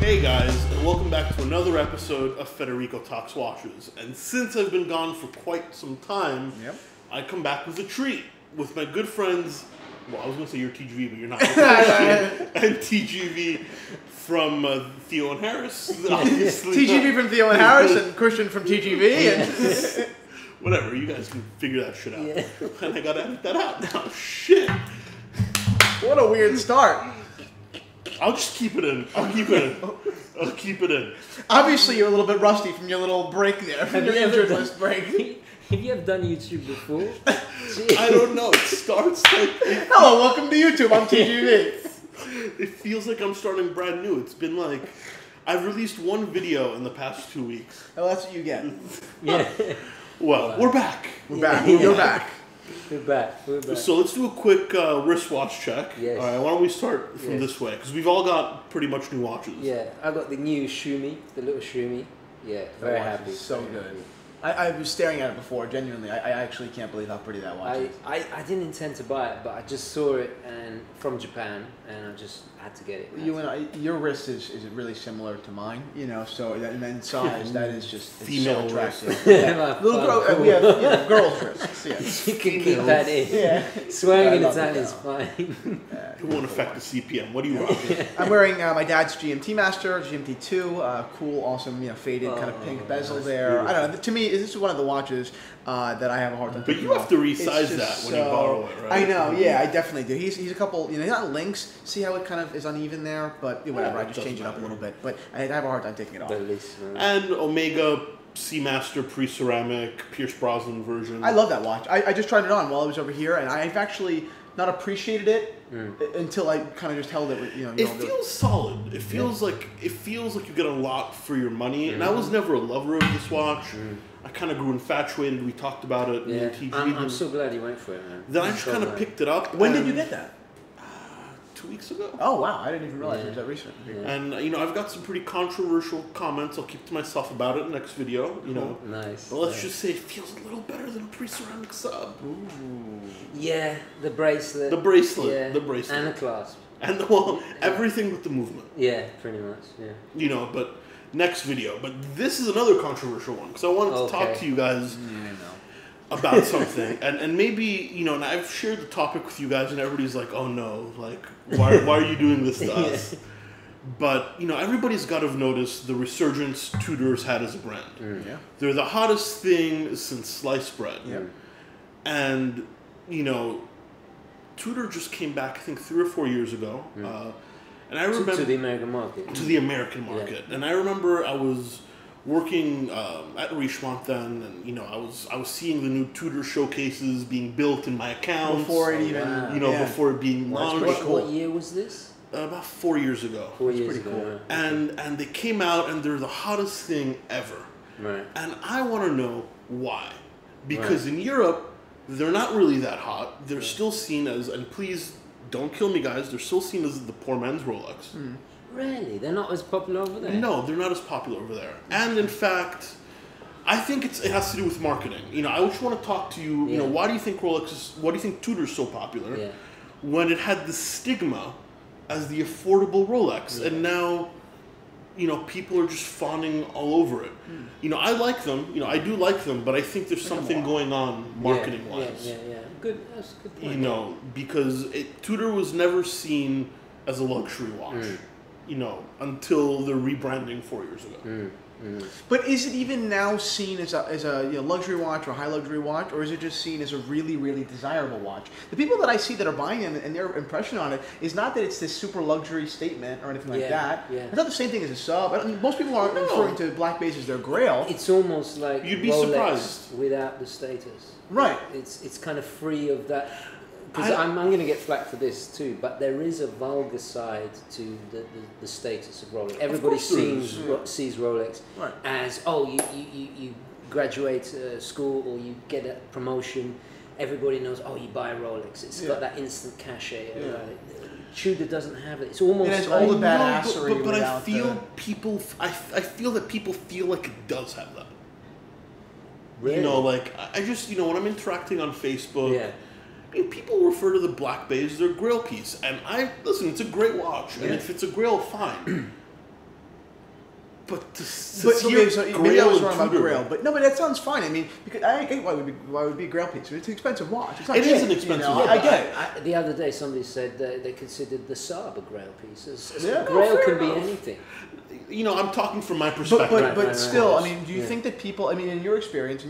Hey guys, and welcome back to another episode of Federico Talks Watches. And since I've been gone for quite some time, I come back with a treat with my good friends. Well, I was going to say you're TGV, but you're not. And TGV from Theo and Harris. Obviously TGV from Theo and Harris and Christian from TGV. And whatever, you guys can figure that shit out. Yeah. And I got to edit that out now. Shit. What a weird start. I'll just keep it in. I'll keep it in. Obviously, you're a little bit rusty from your little break there. From your injured list break. Have you ever done YouTube before? I don't know. It starts like... Hello, welcome to YouTube. I'm TGV. It feels like I'm starting brand new. It's been like... I've released one video in the past 2 weeks. Oh, that's what you get. Yeah. Well, we're back. We're back. You're back. We're back. We're back. So let's do a quick wristwatch check. Yes. All right, why don't we start from this way? Because we've all got pretty much new watches. Yeah, I got the new Shumi, the little Shumi. Yeah, very happy. So good. I was staring at it before, genuinely. I actually can't believe how pretty that watch is. I didn't intend to buy it, but I just saw it and from Japan, and I just had to get it. Your wrist is really similar to mine, you know. So and then size, that is just female so attractive. wrist. Yeah. Little girl, we have girls' wrists. Yeah. You can keep that in. Yeah. Swearing in Italian is fine. It won't affect the CPM. What are you rocking? I'm wearing my dad's GMT Master, GMT2. Cool, awesome, faded kind of pink bezel there. I don't know. To me, this is one of the watches that I have a hard time. But you have to resize that when you borrow it, right? I know. Yeah, I definitely do. He's a couple. He's not links. See how it kind of is uneven there, but whatever. I just change it up a little bit. But I have a hard time taking it off. And Omega Seamaster pre-ceramic Pierce Brosnan version. I love that watch. I just tried it on while I was over here, and I've actually not appreciated it until I kind of just held it. It feels solid. It feels like you get a lot for your money. And I was never a lover of this watch. I kind of grew infatuated. We talked about it. Yeah. In TV. I'm so glad you went for it, man. Then I just kind of picked it up. When did you get that? 2 weeks ago. Oh wow! I didn't even realize it was that recent. Yeah. And I've got some pretty controversial comments. I'll keep to myself about it in the next video. Nice. But let's just say it feels a little better than a pre-ceramic sub. Ooh. Yeah, the bracelet. The bracelet. Yeah. The bracelet. And the clasp. And everything with the movement. Yeah, pretty much. Yeah. But next video. But this is another controversial one because I wanted to talk to you guys. About something, and maybe and I've shared the topic with you guys, and everybody's like, "Oh no, like why are you doing this to us?" But everybody's got to have noticed the resurgence Tudor's had as a brand. They're the hottest thing since sliced bread, and Tudor just came back I think 3 or 4 years ago, and I remember to the American market. To the American market, and I remember I was working at Richemont then, and I was seeing the new Tudor showcases being built in my accounts before it even before it being launched. What year was this? About 4 years ago. 4 years ago. Cool. And they came out and they're the hottest thing ever. Right. And I want to know why, because in Europe they're not really that hot. They're still seen as, and please don't kill me, guys. They're still seen as the poor man's Rolex. Really? They're not as popular over there? No, they're not as popular over there. And in fact, I think it has to do with marketing. I just want to talk to you, why do you think why do you think Tudor's so popular when it had the stigma as the affordable Rolex and now, people are just fawning all over it. I like them, I do like them, but I think there's something going on marketing-wise. Yeah. Good, that's a good point. Because Tudor was never seen as a luxury watch. Until the rebranding 4 years ago. But is it even now seen as a luxury watch or a high luxury watch, or is it just seen as a really, really desirable watch? The people that I see that are buying it and their impression on it is not that it's this super luxury statement or anything like that. Yeah. It's not the same thing as a sub. I mean, most people aren't referring to Black Base as their grail. It's almost like you'd be Rolex surprised without the status. Right. It's kind of free of that. Because I'm going to get flack for this too, but there is a vulgar side to the status of Rolex. Everybody sees Rolex as, you graduate school or you get a promotion. Everybody knows, you buy a Rolex. It's got that instant cachet. Tudor doesn't have it. It's almost it has all the badassery. But I feel I feel that people feel like it does have that. Really? I just when I'm interacting on Facebook. People refer to the Black Base as their grail piece, and listen. It's a great watch, and if it's a grail, fine. But maybe I was wrong about Grail, but no, but that sounds fine. I mean, because I get why it would be a Grail piece. It's an expensive watch. It's not it is an expensive watch. I get it. The other day, somebody said that they considered the Saab a Grail piece. Grail can be anything. I'm talking from my perspective. But still, I mean, do you think that people? I mean, in your experience,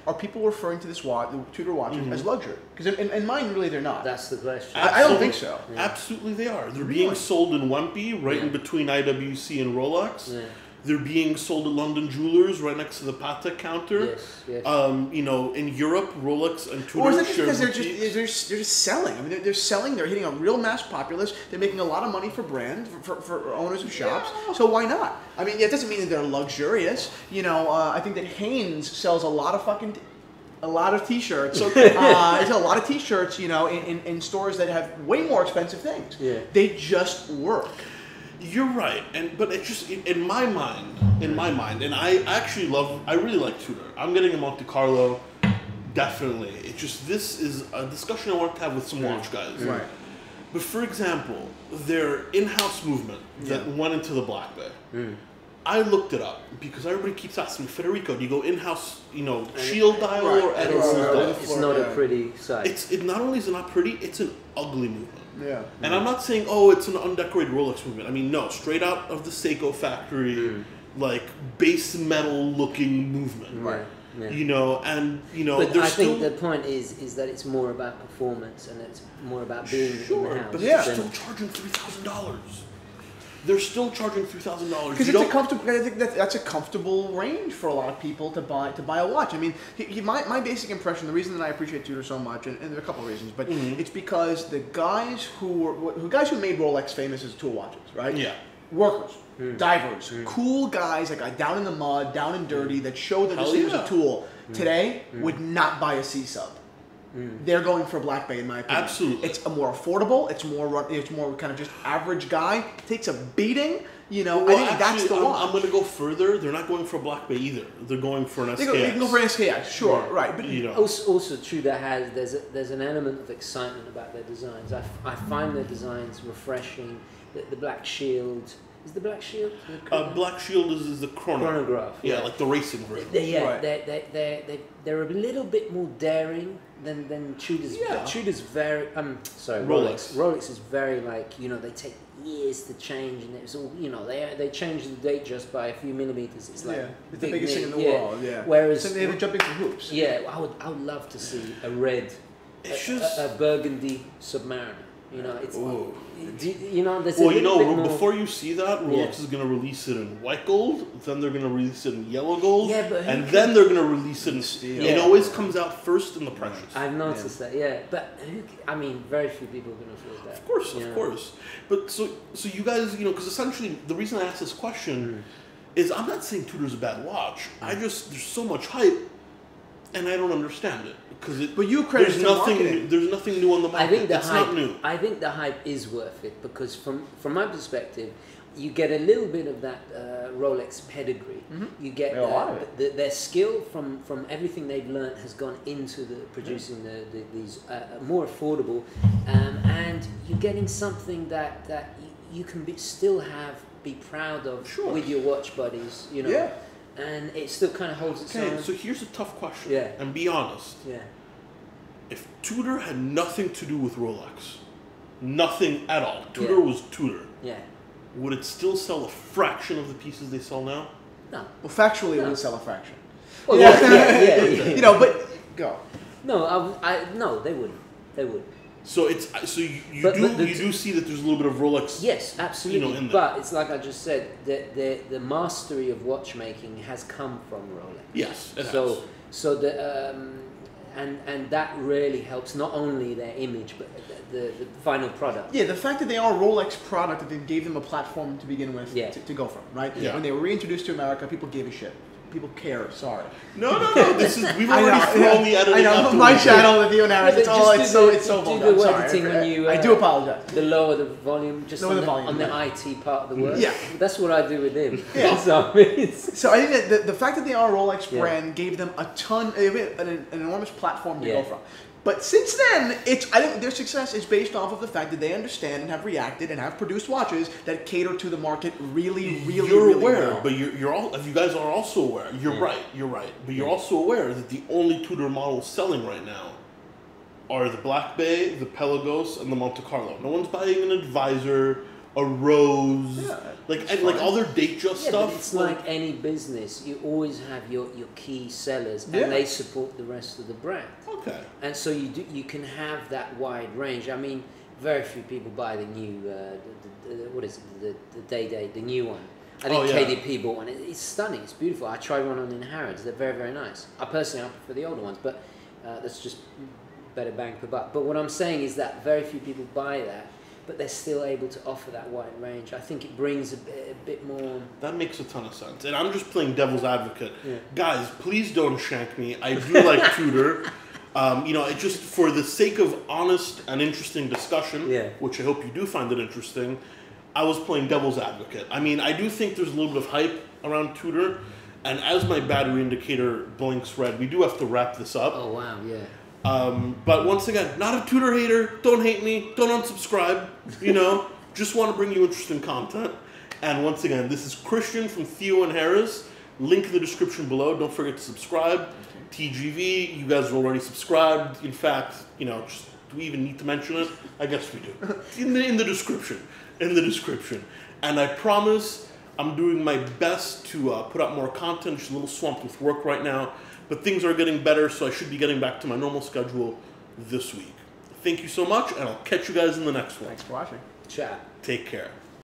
are people referring to this watch, the Tudor watches, as luxury? Because in mine, really, they're not. That's the question. I don't think so. Yeah. Absolutely, they are. They're being sold in Wimpy, right in between IWC and Rolex. Yeah. They're being sold at London Jewelers, right next to the Patek counter. Yes. In Europe, Rolex and Tudor. Or is it because they're just selling? I mean, they're selling. They're hitting a real mass populace. They're making a lot of money for brands, for owners of shops. Yeah. So why not? I mean, it doesn't mean that they're luxurious. I think that Hanes sells a lot of T-shirts. So there's a lot of T-shirts, in stores that have way more expensive things. Yeah. They just work. You're right, but it's just in my mind, and I really like Tudor. I'm getting a Monte Carlo, definitely. It's just this is a discussion I want to have with some watch guys. Right. But for example, their in-house movement that went into the Black Bay. I looked it up because everybody keeps asking me, Federico, do you go in-house, shield dial or Edison's dial? It's not a pretty sight. It not only is it not pretty, it's an ugly movement. Yeah. And I'm not saying, it's an undecorated Rolex movement. I mean, no, straight out of the Seiko factory, like base metal looking movement. Right. Yeah. But I think the point is that it's more about performance and it's more about being in the house. But they're still charging $3,000. They're still charging $3,000 because it's a comfortable. I think that's a comfortable range for a lot of people to buy a watch. I mean, my basic impression, the reason that I appreciate Tudor so much, and there are a couple of reasons, but it's because the guys who made Rolex famous as tool watches, right? Yeah, workers, divers, cool guys that got down in the mud, down and dirty, that showed that this thing was a tool. Today would not buy a C sub. They're going for a Black Bay, in my opinion. Absolutely. It's more affordable. It's more kind of just average guy. It takes a beating. Well, I think that's the watch. I'm going to go further. They're not going for a Black Bay either. They're going for an SKX. They can go for an SKX, sure, right. But also true that there's an element of excitement about their designs. I find their designs refreshing. The Black Shield. Is the Black Shield? Black Shield is the chronograph. Yeah, like the racing version. They're a little bit more daring than Tudor's. Yeah. Tudor's very Rolex. Rolex is very they take years to change, and it's all they change the date just by a few millimeters. It's like it's the biggest thing in the world. Yeah. Whereas so they have jumping through hoops. Yeah, I would love to see a red, a burgundy Submariner. It's there's before you see that, Rolex is going to release it in white gold, then they're going to release it in yellow gold, and then they're going to release it in steel. It always comes out first in the precious. I've noticed that, but very few people are going to afford that. Of course. But so you guys, because essentially the reason I asked this question is I'm not saying Tudor's a bad watch. There's so much hype, and I don't understand it. But you credit marketing. There's nothing new on the market. Not new. I think the hype is worth it because from my perspective, you get a little bit of that Rolex pedigree. You get their skill from everything they've learned has gone into producing these more affordable, and you're getting something that you can be proud of with your watch buddies. And it still kind of holds its own. Okay, so here's a tough question. Yeah. And be honest. Yeah. If Tudor had nothing to do with Rolex, nothing at all, Tudor was Tudor. Yeah. Would it still sell a fraction of the pieces they sell now? No. Well, factually, it would sell a fraction. Well, yeah. But go. No, no, they wouldn't. They wouldn't. So you do see that there's a little bit of Rolex. Yes, absolutely. In there. But it's like I just said, the mastery of watchmaking has come from Rolex. Yes, it has. So and that really helps not only their image but the final product. Yeah, the fact that they are a Rolex product that they gave them a platform to begin with to go from, right? Yeah. When they were reintroduced to America, people gave a shit. People care. Sorry. No. We've already thrown the editing. I know. My channel, the Theo and Harris. It's so vulgar. I do apologize. The lower the volume, just on the IT part of the word. Yeah, that's what I do with him. Yeah. So I think that the fact that they are a Rolex brand gave them an enormous platform to go from. But since then, I think their success is based off of the fact that they understand and have reacted and have produced watches that cater to the market really aware, well. But you guys are also aware. You're right. But you're also aware that the only Tudor models selling right now are the Black Bay, the Pelagos, and the Monte Carlo. No one's buying an Advisor, a Rose, like all their Datejust stuff. But it's like any business. You always have your key sellers, and they support the rest of the brand. Okay. And so you can have that wide range. I mean, very few people buy the new what is it, the Day, the new one. I think KDP bought one. It's stunning. It's beautiful. I tried one on in Harrods. They're very, very nice. I personally prefer the older ones, but that's just better bang per buck. But what I'm saying is that very few people buy that, but they're still able to offer that wide range. I think it brings a bit more... That makes a ton of sense. And I'm just playing devil's advocate. Yeah. Guys, please don't shank me. I do like Tudor. It just for the sake of honest and interesting discussion, which I hope you do find it interesting, I was playing devil's advocate. I mean, I do think there's a little bit of hype around Tudor. And as my battery indicator blinks red, we do have to wrap this up. Oh, wow, yeah. But once again, not a Tudor hater. Don't hate me. Don't unsubscribe. Just want to bring you interesting content. And once again, this is Christian from Theo and Harris. Link in the description below. Don't forget to subscribe. TGV, you guys are already subscribed. In fact, just do we even need to mention it? I guess we do. In the description. In the description. And I promise I'm doing my best to put out more content. Just a little swamped with work right now. But things are getting better, so I should be getting back to my normal schedule this week. Thank you so much, and I'll catch you guys in the next one. Thanks for watching. Ciao. Take care.